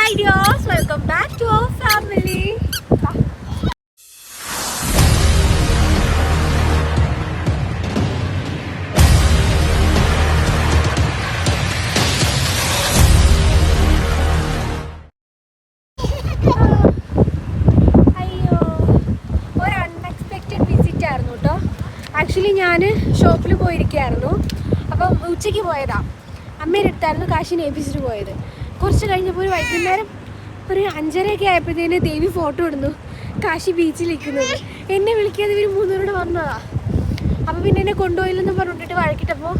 Hi dears, welcome back to our family. അയ്യോ, ഒരു unexpected visit ആയിരുന്നു കേട്ടോ. ആക്ച്വലി ഞാൻ ഷോപ്പിൽ പോയിരിക്കുകയായിരുന്നു. അപ്പം ഉച്ചയ്ക്ക് പോയതാ. അമ്മയുടെ അടുത്തായിരുന്നു കാശിനെ ഏൽപ്പിച്ചിട്ട് പോയത്. കുറച്ച് കഴിഞ്ഞപ്പോൾ ഒരു വൈകുന്നേരം ഒരു 5:30 ആയപ്പോഴത്തേന് ദേവി ഫോട്ടോ ഇടുന്നു കാശി ബീച്ചിൽ നിൽക്കുന്നത്. എന്നെ വിളിക്കാതെ ഇവർ മൂന്നുപേരോട് വന്നതാ. അപ്പോൾ പിന്നെ എന്നെ കൊണ്ടുപോയില്ലെന്ന് പറഞ്ഞിട്ട് വഴക്കിട്ടപ്പോൾ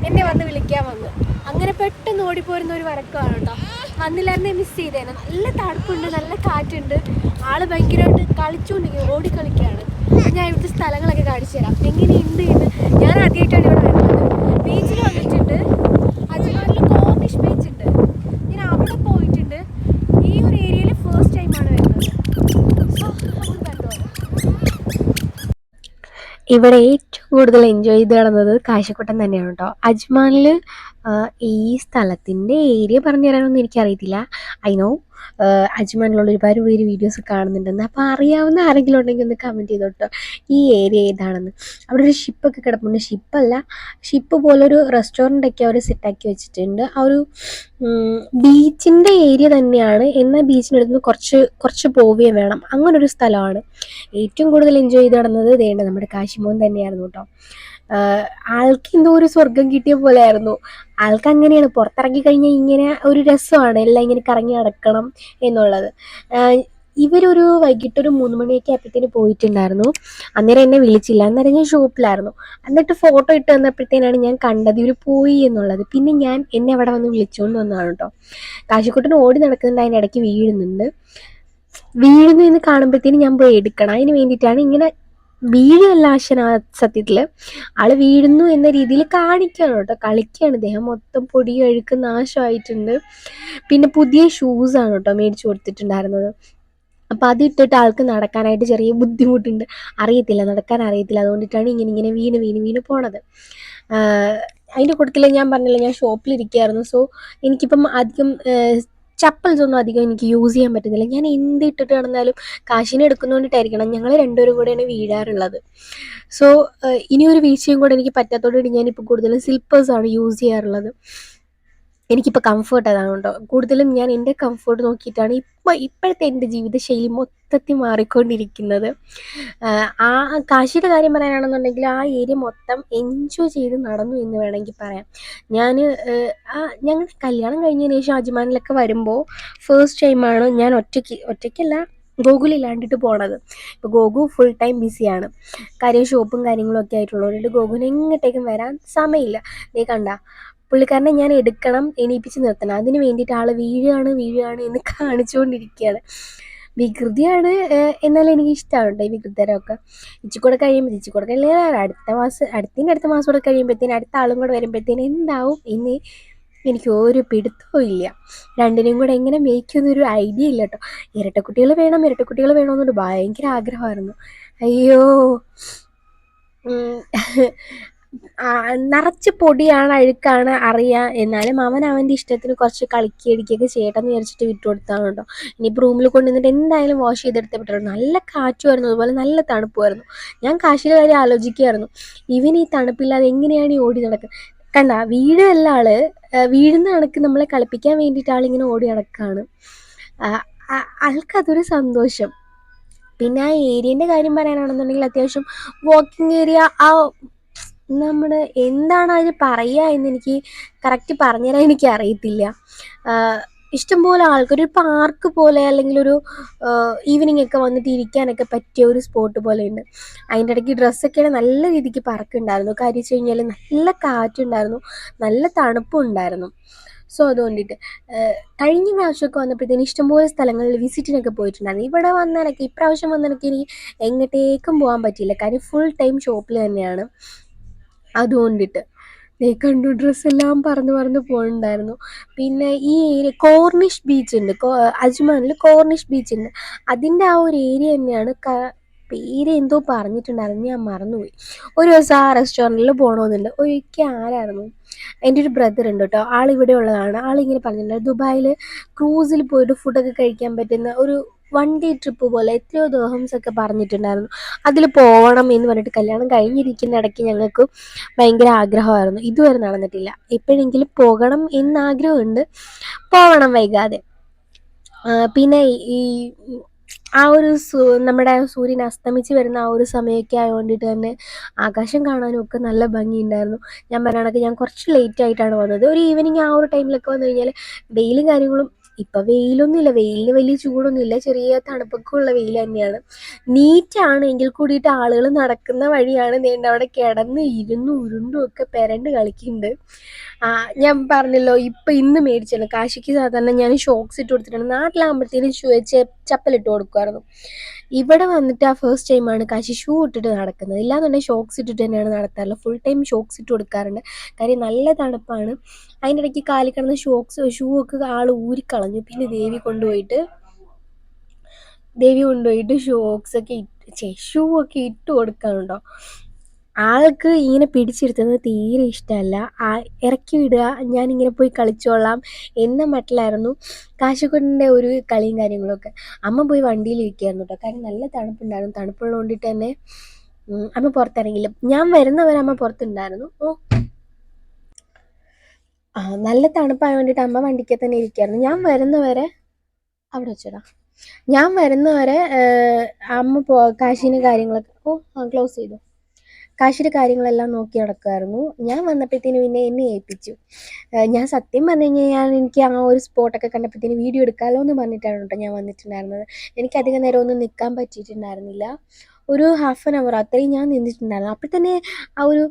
എന്നെ വന്ന് വിളിക്കാൻ വന്നു. അങ്ങനെ പെട്ടെന്ന് ഓടിപ്പോരുന്ന ഒരു വഴക്കമാണ് കേട്ടോ. വന്നില്ലായിരുന്നെ മിസ് ചെയ്തേനെ. നല്ല തണുപ്പുണ്ട്, നല്ല കാറ്റുണ്ട്, ആള് ഭയങ്കരമായിട്ട് കളിച്ചുകൊണ്ടിരിക്കുക, ഓടി കളിക്കുകയാണ്. ഞാൻ ഇവിടുത്തെ സ്ഥലങ്ങളൊക്കെ കാണിച്ചു തരാം എങ്ങനെയുണ്ട് എന്ന്. ഞാൻ ആദ്യമായിട്ടാണ് ഇവിടെ വരുന്നത്. ബീച്ചിൽ വന്നിട്ടുണ്ട്, അജ്മാനിൽ കോർണിഷ് ബീച്ച് ഉണ്ട്, ഞാൻ അവിടെ പോയിട്ടുണ്ട്. ഈ ഒരു ഏരിയയിൽ ഫസ്റ്റ് ടൈമാണ് വരുന്നത്. സോ നമുക്ക് കണ്ടോ. ഇവിടെ ഏറ്റവും കൂടുതൽ എൻജോയ് ചെയ്ത് നടന്നത് കാശിക്കുട്ടൻ തന്നെയാണ് കേട്ടോ. അജ്മാനിൽ ഈ സ്ഥലത്തിൻ്റെ ഏരിയ പറഞ്ഞു തരാനൊന്നും എനിക്കറിയത്തില്ല. ഐ നോ അജ്മാനിലുള്ള ഒരുപാട് പേര് വീഡിയോസ് കാണുന്നുണ്ടെന്ന്. അപ്പോൾ അറിയാവുന്ന ആരെങ്കിലും ഉണ്ടെങ്കിൽ ഒന്ന് കമൻറ്റ് ചെയ്തോ കേട്ടോ ഈ ഏരിയ ഏതാണെന്ന്. അവിടെ ഒരു ഷിപ്പൊക്കെ കിടപ്പുണ്ട്. ഷിപ്പ് പോലൊരു റെസ്റ്റോറൻ്റൊക്കെ അവർ സെറ്റാക്കി വെച്ചിട്ടുണ്ട്. ആ ഒരു ബീച്ചിൻ്റെ ഏരിയ തന്നെയാണ്, എന്നാൽ ബീച്ചിനടുത്ത് കുറച്ച് പോവുകയും വേണം. അങ്ങനൊരു സ്ഥലമാണ്. ഏറ്റവും കൂടുതൽ എൻജോയ് ചെയ്ത് നടന്നത് ദേണ്ട നമ്മുടെ കാശിമോൻ തന്നെയായിരുന്നു കേട്ടോ. ആൾക്ക് എന്തോ ഒരു സ്വർഗം കിട്ടിയ പോലെ ആയിരുന്നു. ആൾക്ക് അങ്ങനെയാണ്, പുറത്തിറങ്ങി കഴിഞ്ഞാൽ ഇങ്ങനെ ഒരു രസമാണ്, എല്ലാം ഇങ്ങനെ കറങ്ങി നടക്കണം എന്നുള്ളത്. ഇവരൊരു വൈകിട്ടൊരു 3 മണിയൊക്കെ ആയപ്പോഴത്തേന് പോയിട്ടുണ്ടായിരുന്നു. അന്നേരം എന്നെ വിളിച്ചില്ല, അന്നേരം ഞാൻ ഷോപ്പിലായിരുന്നു. എന്നിട്ട് ഫോട്ടോ ഇട്ട് തന്നപ്പോഴത്തേനാണ് ഞാൻ കണ്ടത് ഇവർ പോയി എന്നുള്ളത്. പിന്നെ എന്നെ അവിടെ വന്ന് വിളിച്ചുകൊണ്ട് വന്നതാണ് കേട്ടോ. കാശിക്കുട്ടന് ഓടി നടക്കുന്നുണ്ട്, അതിൻ്റെ ഇടയ്ക്ക് വീഴുന്നു എന്ന് കാണുമ്പോഴത്തേനും ഞാൻ പോയി എടുക്കണം. അതിന് വേണ്ടിയിട്ടാണ് ഇങ്ങനെ വീഴല്ല ആശന. സത്യത്തിൽ ആള് വീഴുന്നു എന്ന രീതിയിൽ കാണിക്കുകയാണ് കേട്ടോ, കളിക്കുകയാണ്. ദേഹം മൊത്തം പൊടി അഴുക്ക് നാശമായിട്ടുണ്ട്. പിന്നെ പുതിയ ഷൂസാണ് കേട്ടോ മേടിച്ചു കൊടുത്തിട്ടുണ്ടായിരുന്നത്. അപ്പം അതിട്ടിട്ട് ആൾക്ക് നടക്കാനായിട്ട് ചെറിയ ബുദ്ധിമുട്ടുണ്ട്. നടക്കാൻ അറിയത്തില്ല. അതുകൊണ്ടിട്ടാണ് ഇങ്ങനെ വീണ് പോണത്. അതിൻ്റെ കൂട്ടത്തിൽ ഞാൻ പറഞ്ഞില്ല, ഞാൻ ഷോപ്പിലിരിക്കുകയായിരുന്നു. സോ എനിക്കിപ്പം അധികം ചപ്പൽസ് ഒന്നും അധികം എനിക്ക് യൂസ് ചെയ്യാൻ പറ്റുന്നില്ല. ഞാൻ എന്തിട്ടിട്ട് കിടന്നാലും കാശിനെ എടുക്കുന്നതുകൊണ്ടിട്ടായിരിക്കണം ഞങ്ങൾ രണ്ടുപേരും കൂടെയാണ് വീഴാറുള്ളത്. സോ ഇനിയൊരു വീഴ്ചയും കൂടെ എനിക്ക് പറ്റാത്തതോടുകൂടി ഞാനിപ്പോൾ കൂടുതലും സ്ലിപ്പേഴ്സാണ് യൂസ് ചെയ്യാറുള്ളത്. എനിക്കിപ്പോൾ കംഫർട്ട് അതാണ് കേട്ടോ. കൂടുതലും ഞാൻ എൻ്റെ കംഫർട്ട് നോക്കിയിട്ടാണ് ഇപ്പോഴത്തെ എൻ്റെ ജീവിതശൈലി മൊത്തത്തിൽ മാറിക്കൊണ്ടിരിക്കുന്നത്. ആ കാശിയുടെ കാര്യം പറയാനാണെന്നുണ്ടെങ്കിൽ ആ ഏരിയ മൊത്തം എൻജോയ് ചെയ്ത് നടന്നു എന്ന് വേണമെങ്കിൽ പറയാം. ഞങ്ങൾ കല്യാണം കഴിഞ്ഞതിന് ശേഷം അജ്മാനിലൊക്കെ വരുമ്പോൾ ഫസ്റ്റ് ടൈമാണ് ഞാൻ ഒറ്റയ്ക്കല്ല ഗോകുലില്ലാണ്ടിട്ട് പോണത്. ഇപ്പോൾ ഗോകു ഫുൾ ടൈം ബിസിയാണ്, കാര്യം ഷോപ്പും കാര്യങ്ങളും ഒക്കെ ആയിട്ടുള്ളതുകൊണ്ട് ഗോകുവിന് എങ്ങോട്ടേക്കും വരാൻ സമയമില്ല. നീ കണ്ട പുള്ളിക്കാരനെ ഞാൻ എടുക്കണം, എണീപ്പിച്ച് നിർത്തണം. അതിന് വേണ്ടിയിട്ട് ആൾ വീഴുകയാണ് എന്ന് കാണിച്ചുകൊണ്ടിരിക്കുകയാണ്. വികൃതിയാണ്, എന്നാലും എനിക്ക് ഇഷ്ടമാണ് കേട്ടോ ഈ വികൃതരമൊക്കെ. ഇച്ചിക്കൂടെ അടുത്ത മാസം കൂടെ കഴിയുമ്പോഴത്തേന് അടുത്ത ആളും കൂടെ വരുമ്പോഴത്തേന് എന്താവും ഇനി എനിക്ക് ഒരു പിടുത്തവും ഇല്ല. രണ്ടിനെയും കൂടെ എങ്ങനെ മേയ്ക്കുന്നൊരു ഐഡിയ ഇല്ല കേട്ടോ. ഇരട്ടക്കുട്ടികൾ വേണമെന്നൊരു ഭയങ്കര ആഗ്രഹമായിരുന്നു. അയ്യോ, നിറച്ച് പൊടിയാണ്, അഴുക്കാണ് അറിയാം. എന്നാലും അവൻ്റെ ഇഷ്ടത്തിന് കുറച്ച് കളിക്കുകയൊക്കെ ചെയ്യട്ടെന്ന് വിചാരിച്ചിട്ട് വിട്ടു കൊടുത്താണ് കേട്ടോ. ഇനിയിപ്പോൾ റൂമിൽ കൊണ്ടുവന്നിട്ട് എന്തായാലും വാഷ് ചെയ്തെടുത്ത് വിട്ടിട്ടുണ്ട്. നല്ല കാറ്റുമായിരുന്നു, അതുപോലെ നല്ല തണുപ്പുമായിരുന്നു. ഞാൻ കാശിയുടെ കാര്യം ആലോചിക്കുകയായിരുന്നു, ഇവൻ ഈ തണുപ്പില്ലാതെ എങ്ങനെയാണ് ഈ ഓടി നടക്കുക. കണ്ട വീഴല്ല ആള്, വീഴുന്ന കണക്ക് നമ്മളെ കളിപ്പിക്കാൻ വേണ്ടിയിട്ട് ആളിങ്ങനെ ഓടി നടക്കുകയാണ്. ആൾക്കതൊരു സന്തോഷം. പിന്നെ ആ ഏരിയൻ്റെ കാര്യം പറയാനാണെന്നുണ്ടെങ്കിൽ അത്യാവശ്യം വാക്കിംഗ് ഏരിയ, നമ്മുടെ എന്താണ് അതിന് പറയുക എന്നെനിക്ക് കറക്റ്റ് പറഞ്ഞുതരാൻ എനിക്ക് അറിയത്തില്ല. ഇഷ്ടംപോലെ ആൾക്കൊരു പാർക്ക് പോലെ, അല്ലെങ്കിൽ ഒരു ഈവനിങ് ഒക്കെ വന്നിട്ട് ഇരിക്കാനൊക്കെ പറ്റിയ ഒരു സ്പോട്ട് പോലെയുണ്ട്. അതിൻ്റെ ഇടയ്ക്ക് ഡ്രസ്സൊക്കെയാണ് നല്ല രീതിക്ക് പറക്കുണ്ടായിരുന്നു. കാര്യം വെച്ച് കഴിഞ്ഞാൽ നല്ല കാറ്റുണ്ടായിരുന്നു, നല്ല തണുപ്പും ഉണ്ടായിരുന്നു. സോ അതുകൊണ്ടിട്ട് കഴിഞ്ഞ പ്രാവശ്യമൊക്കെ വന്നപ്പോഴത്തേന് ഇഷ്ടംപോലെ സ്ഥലങ്ങളിൽ വിസിറ്റിനൊക്കെ പോയിട്ടുണ്ടായിരുന്നു. ഇപ്രാവശ്യം വന്നതൊക്കെ എനിക്ക് എങ്ങോട്ടേക്കും പോകാൻ പറ്റിയില്ല, കാര്യം ഫുൾ ടൈം ഷോപ്പിൽ തന്നെയാണ്. അതുകൊണ്ടിട്ട് കണ്ടു ഡ്രസ്സെല്ലാം പറന്ന് പോകുന്നുണ്ടായിരുന്നു. പിന്നെ ഈ ഏരിയ കോർണിഷ് ബീച്ച് ഉണ്ട്, അജ്മാനിൽ കോർണിഷ് ബീച്ച് ഉണ്ട്. അതിൻ്റെ ആ ഒരു ഏരിയ തന്നെയാണ് പേര് എന്തോ പറഞ്ഞിട്ടുണ്ടായിരുന്നു, ഞാൻ മറന്നുപോയി. ഒരു ദിവസം ആ റെസ്റ്റോറൻറ്റിൽ പോകണമെന്നുണ്ട്. ഒരിക്കൽ ആരായിരുന്നു, എൻ്റെ ഒരു ബ്രദർ ഉണ്ട് കേട്ടോ, ആളിവിടെ ഉള്ളതാണ്. ആളിങ്ങനെ പറഞ്ഞിട്ടുണ്ടായിരുന്നു ദുബായിൽ ക്രൂസിൽ പോയിട്ട് ഫുഡൊക്കെ കഴിക്കാൻ പറ്റുന്ന ഒരു 1 ഡേ ട്രിപ്പ് പോലെ എത്രയോ ദർഹംസൊക്കെ പറഞ്ഞിട്ടുണ്ടായിരുന്നു. അതിൽ പോകണം എന്ന് പറഞ്ഞിട്ട് കല്യാണം കഴിഞ്ഞിരിക്കുന്ന ഇടയ്ക്ക് ഞങ്ങൾക്ക് ഭയങ്കര ആഗ്രഹമായിരുന്നു. ഇതുവരെ നടന്നിട്ടില്ല. എപ്പോഴെങ്കിലും പോകണം എന്നാഗ്രഹമുണ്ട്, പോകണം വൈകാതെ. പിന്നെ ഈ ആ ഒരു നമ്മുടെ സൂര്യൻ അസ്തമിച്ച് വരുന്ന ആ ഒരു സമയമൊക്കെ ആയതുകൊണ്ടിട്ട് തന്നെ ആകാശം കാണാനും ഒക്കെ നല്ല ഭംഗിയുണ്ടായിരുന്നു. ഞാൻ പറഞ്ഞ കണക്ക് ഞാൻ കുറച്ച് ലേറ്റ് ആയിട്ടാണ് വന്നത്. ഒരു ഈവനിങ് ആ ഒരു ടൈമിലൊക്കെ വന്നു കഴിഞ്ഞാൽ വെയിലും കാര്യങ്ങളും, ഇപ്പം വെയിലൊന്നുമില്ല, വെയിലിന് വലിയ ചൂടൊന്നുമില്ല, ചെറിയ തണുപ്പൊക്കെ ഉള്ള വെയിൽ തന്നെയാണ്. നീറ്റാണ് എങ്കിൽ കൂടിയിട്ട് ആളുകൾ നടക്കുന്ന വഴിയാണ് നീണ്ട അവിടെ കിടന്ന് ഇരുന്ന് ഉരുണ്ടും ഒക്കെ പെരണ്ട് കളിക്കുന്നുണ്ട്. ഞാൻ പറഞ്ഞല്ലോ ഇന്ന് മേടിച്ചാണ്. കാശിക്ക് സാധാരണ ഞാൻ ഷോക്സ് ഇട്ട് കൊടുത്തിട്ടാണ്, നാട്ടിലാകുമ്പോഴത്തേനും ചപ്പലിട്ട് കൊടുക്കുമായിരുന്നു. ഇവിടെ വന്നിട്ട് ആ ഫസ്റ്റ് ടൈമാണ് കാശി ഷൂ ഇട്ടിട്ട് നടക്കുന്നത്. ഇല്ലാന്നുണ്ടെങ്കിൽ ഷോക്സ് ഇട്ടിട്ട് തന്നെയാണ് നടത്താറുള്ളത്. ഫുൾ ടൈം ഷോക്സ് ഇട്ട് കൊടുക്കാറുണ്ട്, കാര്യം നല്ല തണുപ്പാണ്. അതിൻ്റെ ഇടയ്ക്ക് കാലിൽ കിടന്ന ഷൂ ഒക്കെ ആൾ ഊരിക്കളഞ്ഞു. പിന്നെ ദേവി കൊണ്ടുപോയിട്ട് ഷൂ ഒക്കെ ഇട്ട് കൊടുക്കാനുണ്ടോ. ആൾക്ക് ഇങ്ങനെ പിടിച്ചിരുത്തുന്നത് തീരെ ഇഷ്ടമല്ല. ഇറക്കി വിടുക, ഞാനിങ്ങനെ പോയി കളിച്ചോളാം എന്ന മട്ടിലായിരുന്നു കാശിക്കുട്ടൻ്റെ ഒരു കളിയും കാര്യങ്ങളൊക്കെ. അമ്മ പോയി വണ്ടിയിലിരിക്കുകയായിരുന്നു കേട്ടോ, കാരണം നല്ല തണുപ്പുണ്ടായിരുന്നു. തണുപ്പുള്ളത് കൊണ്ടിട്ട് തന്നെ അമ്മ പുറത്തിറങ്ങിയില്ല. ഞാൻ വരുന്നവരെ അമ്മ പുറത്തുണ്ടായിരുന്നു. നല്ല തണുപ്പായത് കൊണ്ടിട്ട് അമ്മ വണ്ടിക്ക് തന്നെ ഇരിക്കുകയായിരുന്നു. ഞാൻ വരുന്നവരെ അവിടെ വെച്ചോടാ, ഞാൻ വരുന്നവരെ അമ്മ കാശിന് കാര്യങ്ങളൊക്കെ ക്ലോസ് ചെയ്തു, കാശിയുടെ കാര്യങ്ങളെല്ലാം നോക്കി നടക്കുമായിരുന്നു. ഞാൻ വന്നപ്പോഴത്തേന് പിന്നെ എന്നെ ഏൽപ്പിച്ചു. ഞാൻ സത്യം പറഞ്ഞു കഴിഞ്ഞാൽ എനിക്ക് ആ ഒരു സ്പോട്ടൊക്കെ കണ്ടപ്പോഴത്തേന് വീഡിയോ എടുക്കാമല്ലോ എന്ന് പറഞ്ഞിട്ടാണ് കേട്ടോ ഞാൻ വന്നിട്ടുണ്ടായിരുന്നത്. എനിക്കധികം നേരം ഒന്നും നിൽക്കാൻ പറ്റിയിട്ടുണ്ടായിരുന്നില്ല. ഒരു 1/2 hour അത്രയും ഞാൻ നിന്നിട്ടുണ്ടായിരുന്നു. അപ്പോൾ തന്നെ ആ ഒരു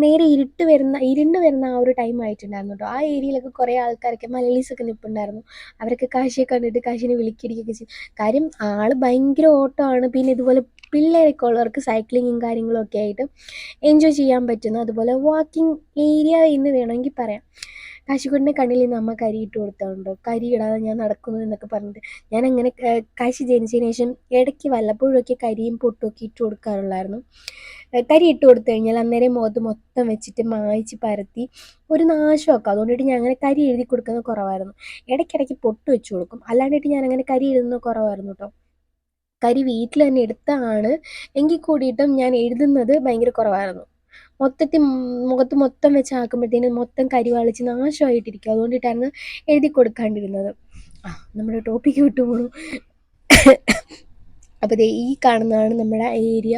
നേരെ ഇരുണ്ട് വരുന്ന ആ ഒരു ടൈം ആയിട്ടുണ്ടായിരുന്നു കേട്ടോ. ആ ഏരിയയിലൊക്കെ കുറേ ആൾക്കാരൊക്കെ മലയാളീസൊക്കെ നിൽപ്പുണ്ടായിരുന്നു. അവരൊക്കെ കാശിയെ കണ്ടിട്ട് കാശിനെ വിളിക്കിടിക്കുകയൊക്കെ ചെയ്യും. കാര്യം ആൾ ഭയങ്കര ഓട്ടമാണ്. പിന്നെ ഇതുപോലെ പിള്ളേരൊക്കെ ഉള്ളവർക്ക് സൈക്ലിങ്ങും കാര്യങ്ങളും ഒക്കെ ആയിട്ട് എൻജോയ് ചെയ്യാൻ പറ്റുന്ന അതുപോലെ വാക്കിംഗ് ഏരിയ എന്ന് വേണമെങ്കിൽ പറയാം. കാശിക്കുട്ടൻ്റെ കണ്ണിൽ നിന്ന് അമ്മ കരിയിട്ട് കൊടുത്തതുണ്ടോ, കരി ഇടാതെ ഞാൻ നടക്കുന്നു എന്നൊക്കെ പറഞ്ഞിട്ട്. ഞാനങ്ങനെ കാശി ജനിച്ചതിന് ശേഷം ഇടയ്ക്ക് വല്ലപ്പോഴൊക്കെ കരിയും പൊട്ടുമൊക്കെ ഇട്ട് കൊടുക്കാറുള്ളായിരുന്നു. കരി ഇട്ട് കൊടുത്തു കഴിഞ്ഞാൽ അന്നേരം മുഖത്ത് മൊത്തം വെച്ചിട്ട് മായ്ച്ച് പരത്തി ഒരു നാശമൊക്കെ. അതുകൊണ്ടിട്ട് ഞാൻ അങ്ങനെ കരി എഴുതി കൊടുക്കുന്നത് കുറവായിരുന്നു. ഇടയ്ക്കിടയ്ക്ക് പൊട്ട് വെച്ച് കൊടുക്കും, അല്ലാണ്ടിട്ട് ഞാൻ അങ്ങനെ കരി എഴുതുന്നത് കുറവായിരുന്നു കേട്ടോ. കരി വീട്ടിൽ തന്നെ എടുത്താണ് എങ്കിൽ കൂടിയിട്ടും ഞാൻ എഴുതുന്നത് ഭയങ്കര കുറവായിരുന്നു. മൊത്തത്തിൽ മുഖത്ത് മൊത്തം വെച്ച് ആക്കുമ്പോഴത്തേനും മൊത്തം കരി വാളിച്ച് നാശമായിട്ടിരിക്കും. അതുകൊണ്ടിട്ടായിരുന്നു എഴുതി കൊടുക്കാണ്ടിരുന്നത്. നമ്മുടെ ടോപ്പിക്ക് വിട്ടു പോണു. അപ്പോൾ ഈ കാണുന്നതാണ് നമ്മുടെ ഏരിയ.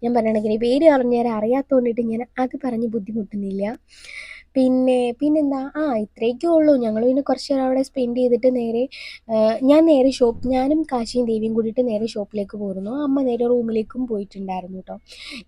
ഞാൻ പറയണമെങ്കിൽ പേര് പറഞ്ഞാൽ അറിയാത്തതുകൊണ്ടിട്ട് ഞാൻ അത് പറഞ്ഞ് ബുദ്ധിമുട്ടുന്നില്ല. പിന്നെന്താ, ഇത്രയൊക്കെ ഉള്ളൂ. ഞങ്ങൾ പിന്നെ കുറച്ച് നേരം അവിടെ സ്പെൻഡ് ചെയ്തിട്ട് ഞാനും കാശിയും ദേവിയും കൂടിയിട്ട് നേരെ ഷോപ്പിലേക്ക് പോയിരുന്നു. അമ്മ നേരെ റൂമിലേക്കും പോയിട്ടുണ്ടായിരുന്നു കേട്ടോ.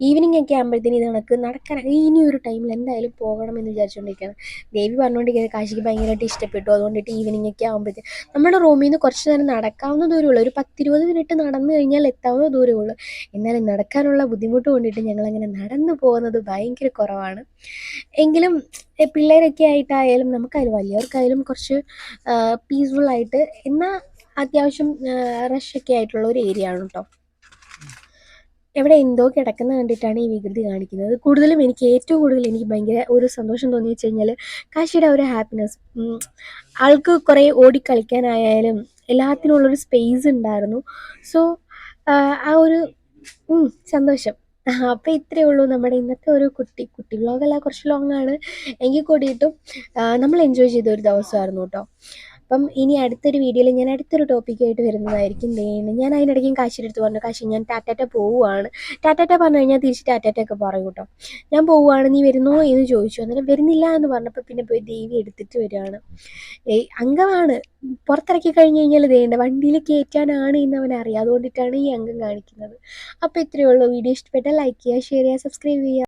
ഈവനിങ് ഒക്കെ ആകുമ്പോഴത്തേന് ഇത് നടക്കാൻ ഇനിയൊരു ടൈമിൽ എന്തായാലും പോകണമെന്ന് വിചാരിച്ചുകൊണ്ടിരിക്കുകയാണ്. ദേവി പറഞ്ഞുകൊണ്ടിരിക്കുന്നത് കാശിക്ക് ഭയങ്കരമായിട്ട് ഇഷ്ടപ്പെട്ടു. അതുകൊണ്ടിട്ട് ഈവനിങ് ഒക്കെ ആകുമ്പോഴത്തേന് നമ്മുടെ റൂമിൽ നിന്ന് കുറച്ച് നേരം നടക്കാവുന്ന ദൂരമുള്ളൂ, ഒരു 10-20 മിനിറ്റ് നടന്നു കഴിഞ്ഞാൽ എത്താവുന്ന ദൂരമുള്ളൂ. എന്നാലും നടക്കാനുള്ള ബുദ്ധിമുട്ട് കൊണ്ടിട്ട് ഞങ്ങളങ്ങനെ നടന്നു പോകുന്നത് ഭയങ്കര കുറവാണ്. എങ്കിലും പിള്ളേരൊക്കെ ആയിട്ടായാലും നമുക്കായാലും വലിയവർക്കായാലും കുറച്ച് പീസ്ഫുള്ളായിട്ട് എന്നാൽ അത്യാവശ്യം റഷൊക്കെ ആയിട്ടുള്ള ഒരു ഏരിയ ആണ് കേട്ടോ. ഇവിടെ എന്തോ കിടക്കുന്ന കണ്ടിട്ടാണ് ഈ വികൃതി കാണിക്കുന്നത്. ഏറ്റവും കൂടുതൽ എനിക്ക് ഭയങ്കര ഒരു സന്തോഷം തോന്നി വെച്ച് കഴിഞ്ഞാൽ കാശിയുടെ ഒരു ഹാപ്പിനെസ്. ആൾക്ക് കുറേ ഓടിക്കളിക്കാനായാലും എല്ലാത്തിനുമുള്ളൊരു സ്പേസ് ഉണ്ടായിരുന്നു. സോ ആ ഒരു സന്തോഷം. അപ്പോൾ ഇത്രയേ ഉള്ളൂ നമ്മുടെ ഇന്നത്തെ ഒരു കുട്ടി വ്ളോഗല്ല, കുറച്ച് ലോങ്ങാണ് എങ്കിൽ കൂടിയിട്ടും നമ്മൾ എൻജോയ് ചെയ്ത ഒരു ദിവസമായിരുന്നു കേട്ടോ. അപ്പം ഇനി അടുത്തൊരു വീഡിയോയിൽ ഞാൻ അടുത്തൊരു ടോപ്പിക്കായിട്ട് വരുന്നതായിരിക്കും. ഞാൻ അതിനിടയ്ക്കും കാശിയുടെ അടുത്ത് പറഞ്ഞു, കാശി ഞാൻ ടാറ്റാറ്റ പോവുകയാണ്. ടാറ്റാറ്റ പറഞ്ഞു കഴിഞ്ഞാൽ തിരിച്ച് ടാറ്റാറ്റൊക്കെ പറയും കേട്ടോ. ഞാൻ പോവുകയാണ്, നീ വരുന്നോ എന്ന് ചോദിച്ചു. അന്നേരം വരുന്നില്ല എന്ന് പറഞ്ഞപ്പോൾ പിന്നെ പോയി ദേവി എടുത്തിട്ട് വരികയാണ്. അംഗമാണ്, പുറത്തിറക്കി കഴിഞ്ഞ് കഴിഞ്ഞാൽ വണ്ടിയിൽ കയറ്റാനാണ് എന്ന് അവനറിയാം. അതുകൊണ്ടിട്ടാണ് ഈ അംഗം കാണിക്കുന്നത്. അപ്പോൾ ഇത്രയേ ഉള്ളൂ. വീഡിയോ ഇഷ്ടപ്പെട്ടാൽ ലൈക്ക് ചെയ്യുക, ഷെയർ ചെയ്യുക, സബ്സ്ക്രൈബ് ചെയ്യുക.